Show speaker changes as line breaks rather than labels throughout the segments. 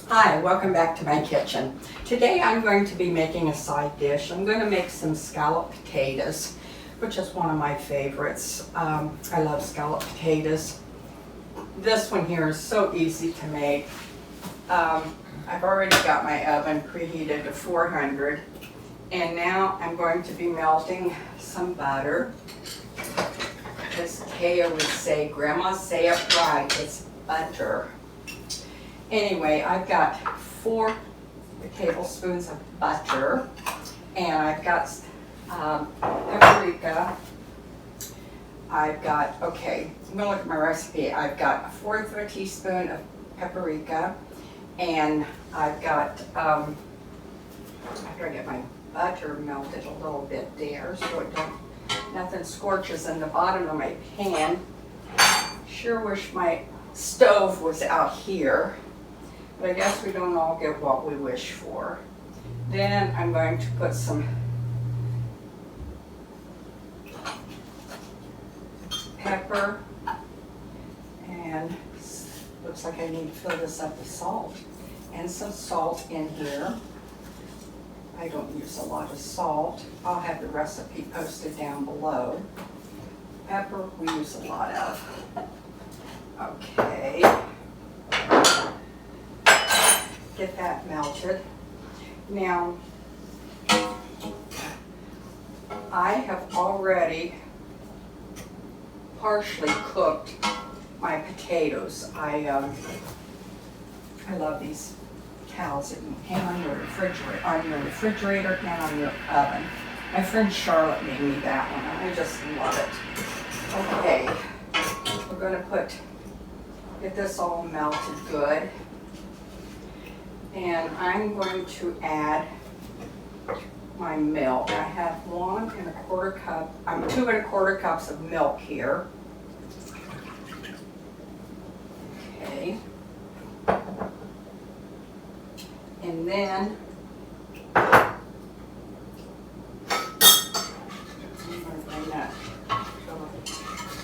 Hi, welcome back to my kitchen. Today I'm going to be making a side dish. I'm going to make some scalloped potatoes, which is one of my favorites. I love scalloped potatoes. This one here is so easy to make. I've already got my oven preheated to 400, and now I'm going to be melting some butter. As Kaya would say, Grandma, say it right, it's butter. Anyway, I've got 4 tablespoons of butter, and I've got paprika. I'm gonna look at my recipe. I've got 1/4 teaspoon of paprika, and I've got, after I get my butter melted a little bit there, so nothing scorches in the bottom of my pan. Sure wish my stove was out here. But I guess we don't all get what we wish for. Then I'm going to put some pepper, and looks like I need to fill this up with salt, and some salt in here. I don't use a lot of salt. I'll have the recipe posted down below. Pepper we use a lot of. Okay. Get that melted. Now, I have already partially cooked my potatoes. I love these towels that you hang on your refrigerator and on your oven. My friend Charlotte made me that one, and I just love it. Okay, we're going to get this all melted good. And I'm going to add my milk. I have 1 1/4 cup, 2 1/4 cups of milk here. Okay. And then I'm going to bring that,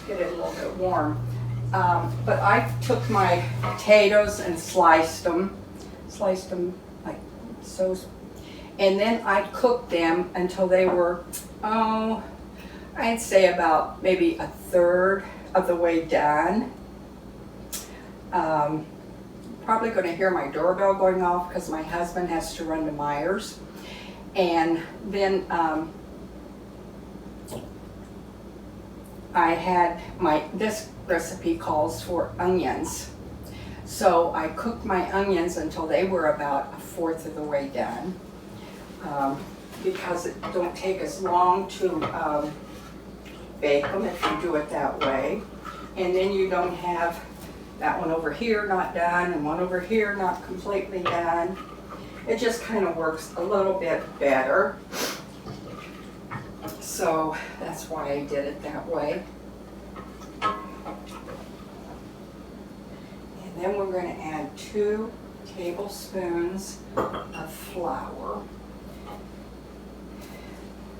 get it a little bit warm. But I took my potatoes and sliced them like so, and then I cooked them until they were, I'd say about maybe 1/3 of the way done. Probably going to hear my doorbell going off because my husband has to run to Myers. And then I had this recipe calls for onions. So I cooked my onions until they were about 1/4 of the way done, because it don't take as long to bake them if you do it that way. And then you don't have that one over here not done and one over here not completely done. It just kind of works a little bit better. So that's why I did it that way. Then we're going to add 2 tablespoons of flour.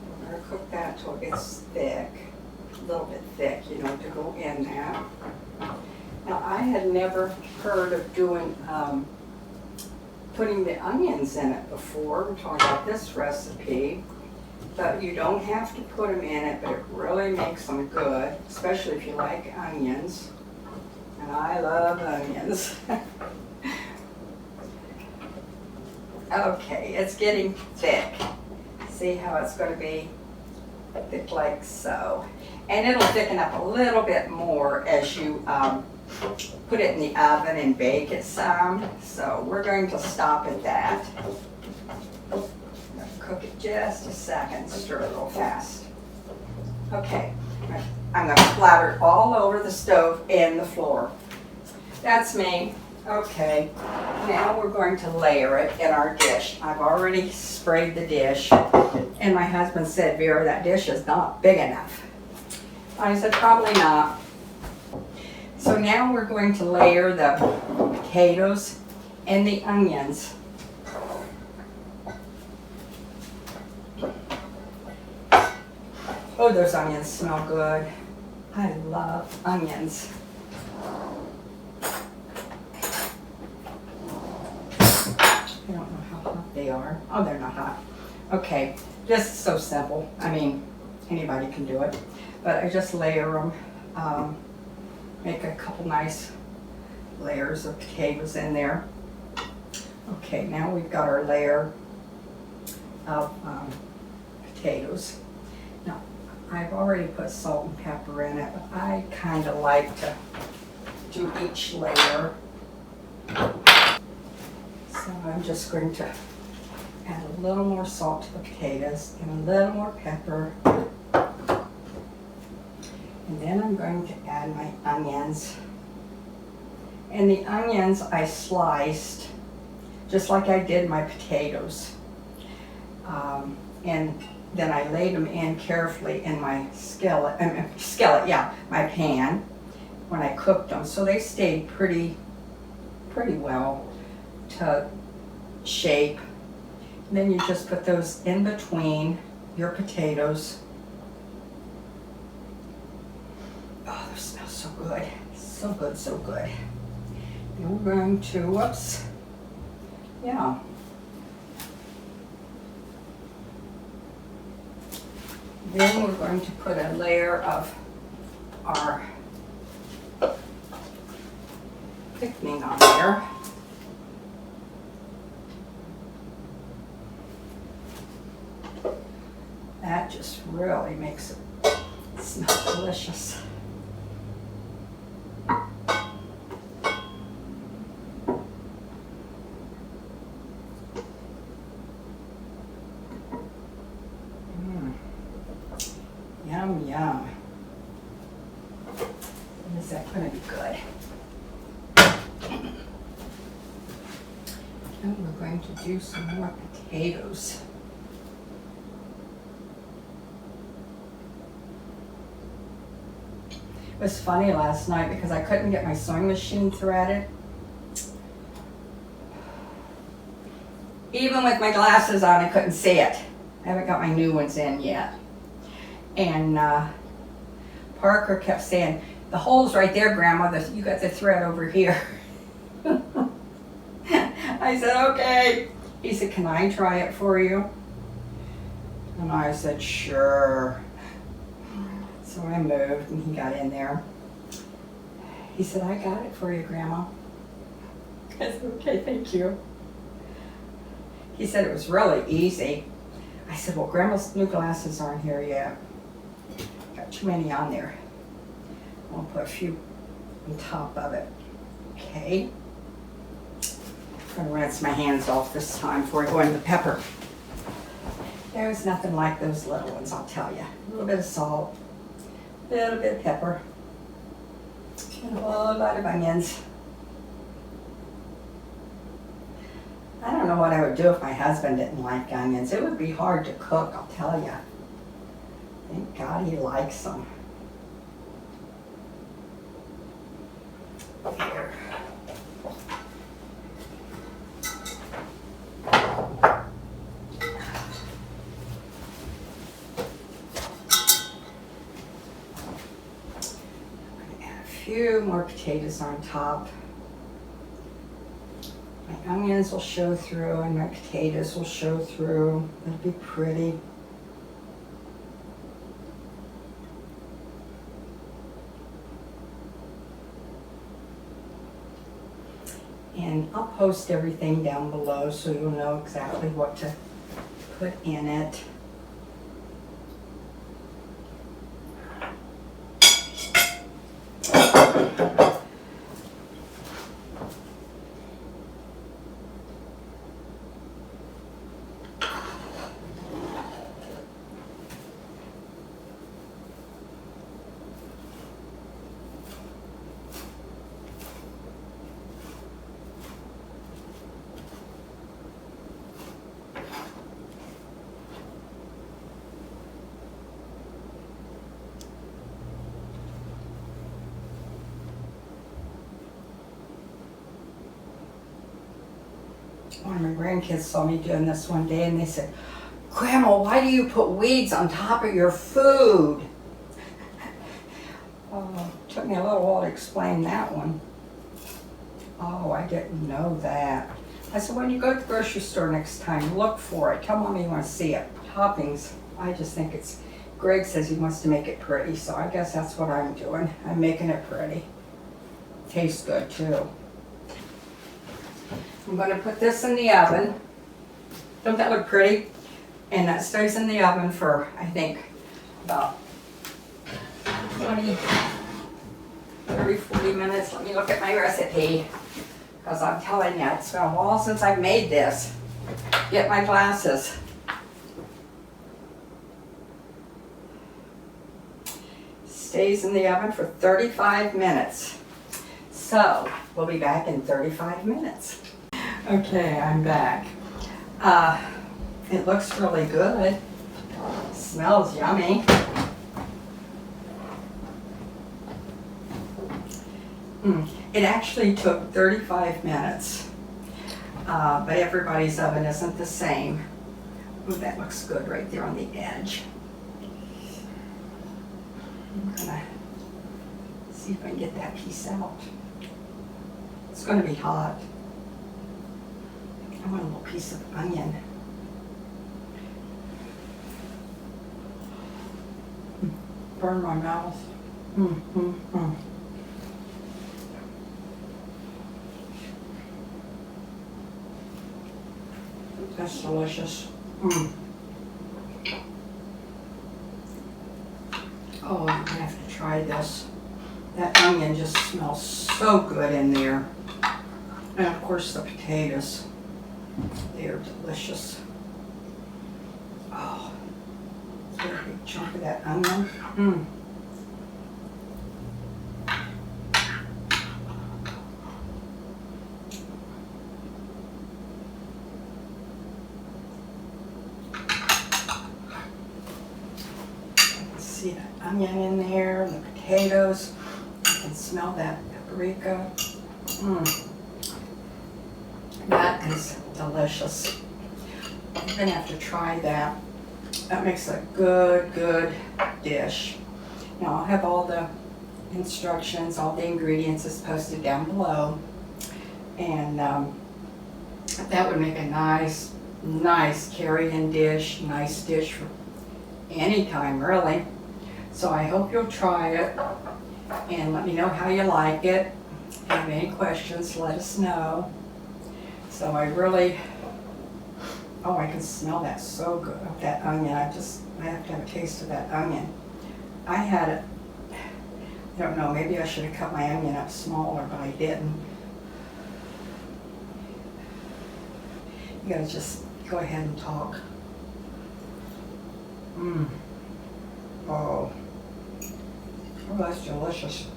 We're going to cook that till it gets thick, a little bit thick, to go in that. Now, I had never heard of doing, putting the onions in it before until I got this recipe. But you don't have to put them in it, but it really makes them good, especially if you like onions. And I love onions. Okay, it's getting thick. See how it's going to be thick like so. And it'll thicken up a little bit more as you put it in the oven and bake it some. So we're going to stop at that. Cook it just a second, stir it real fast. Okay. I'm going to splatter it all over the stove and the floor. That's me. Okay, now we're going to layer it in our dish. I've already sprayed the dish, and my husband said, Vera, that dish is not big enough. I said, probably not. So now we're going to layer the potatoes and the onions. Oh, those onions smell good. I love onions. are. Oh, they're not hot. Okay, this is so simple. I mean, anybody can do it. But I just layer them, make a couple nice layers of potatoes in there. Okay, now we've got our layer of potatoes. Now, I've already put salt and pepper in it, but I kind of like to do each layer. So I'm just going to add a little more salt to the potatoes and a little more pepper. And then I'm going to add my onions. And the onions I sliced just like I did my potatoes. And then I laid them in carefully in my skillet, my pan when I cooked them. So they stayed pretty well to shape. And then you just put those in between your potatoes. Oh, those smell so good. So good, so good. Then we're going to, whoops. Yeah. Then we're going to put a layer of our thickening on there. That just really makes it smell delicious. Yum, yum. Is that going to be good? And we're going to do some more potatoes. It was funny last night because I couldn't get my sewing machine threaded. Even with my glasses on, I couldn't see it. I haven't got my new ones in yet. And Parker kept saying, the hole's right there, Grandma. You got the thread over here. I said, okay. He said, can I try it for you? And I said, sure. So I moved and he got in there. He said, I got it for you, Grandma. I said, okay, thank you. He said it was really easy. I said, well, Grandma's new glasses aren't here yet. Got too many on there. I'll put a few on top of it. Okay. I'm going to rinse my hands off this time before I go into the pepper. There's nothing like those little ones, I'll tell you. A little bit of salt, a little bit of pepper, and a whole lot of onions. I don't know what I would do if my husband didn't like onions. It would be hard to cook, I'll tell you. Thank God he likes them. Here. Few more potatoes on top. My onions will show through and my potatoes will show through. It'll be pretty. And I'll post everything down below so you'll know exactly what to put in it. One of my grandkids saw me doing this one day and they said, Grandma, why do you put weeds on top of your food? Took me a little while to explain that one. Oh, I didn't know that. I said, when you go to the grocery store next time, look for it. Tell Mommy you want to see it. Toppings, I just think it's, Greg says he wants to make it pretty, so I guess that's what I'm doing. I'm making it pretty. Tastes good too. I'm going to put this in the oven. Don't that look pretty? And that stays in the oven for, I think, about 20, 30, 40 minutes. Let me look at my recipe. Because I'm telling you, it's been a while since I've made this. Get my glasses. Stays in the oven for 35 minutes. So, we'll be back in 35 minutes. Okay, I'm back. It looks really good. Smells yummy. It actually took 35 minutes, but everybody's oven isn't the same. Ooh, that looks good right there on the edge. I'm gonna see if I can get that piece out. It's gonna be hot. I want a little piece of onion. Burn my mouth. That's delicious. Oh, you're gonna have to try this. That onion just smells so good in there. And of course the potatoes. They are delicious. Oh, get a big chunk of that onion. See that onion in there, and the potatoes. I can smell that paprika. That is delicious. You're gonna have to try that. That makes a good dish. Now I'll have all the instructions, all the ingredients is posted down below. And that would make a nice carry-in dish, nice dish for any time really. So I hope you'll try it and let me know how you like it. If you have any questions, let us know. So I really, oh, I can smell that so good, that onion. I have to have a taste of that onion. I had it, I don't know, maybe I should have cut my onion up smaller, but I didn't. You gotta just go ahead and talk. Oh, that's delicious.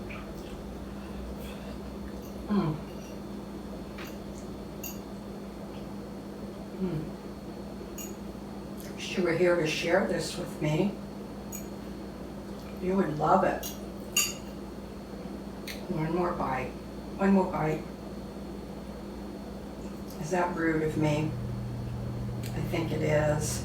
Wish you were here to share this with me. You would love it. One more bite. One more bite. Is that rude of me? I think it is.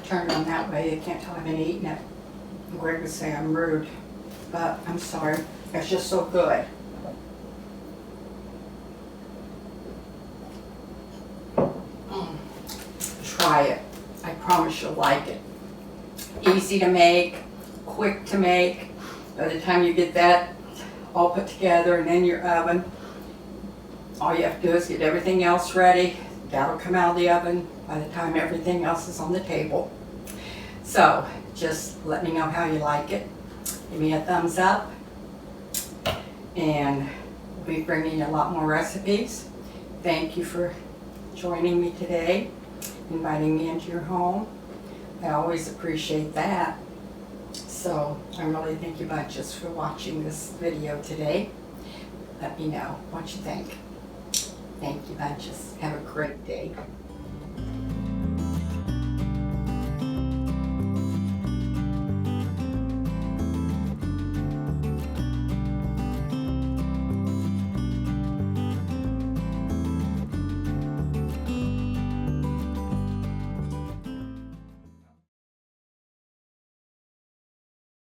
Turn it on that way. You can't tell I've been eating it. Greg would say I'm rude, but I'm sorry. It's just so good. Try it. I promise you'll like it. Easy to make, quick to make. By the time you get that all put together and in your oven, all you have to do is get everything else ready. That'll come out of the oven by the time everything else is on the table. So just let me know how you like it. Give me a thumbs up, and we'll be bringing you a lot more recipes. Thank you for joining me today, inviting me into your home. I always appreciate that. So I really thank you bunches for watching this video today. Let me know what you think. Thank you bunches. Have a great day.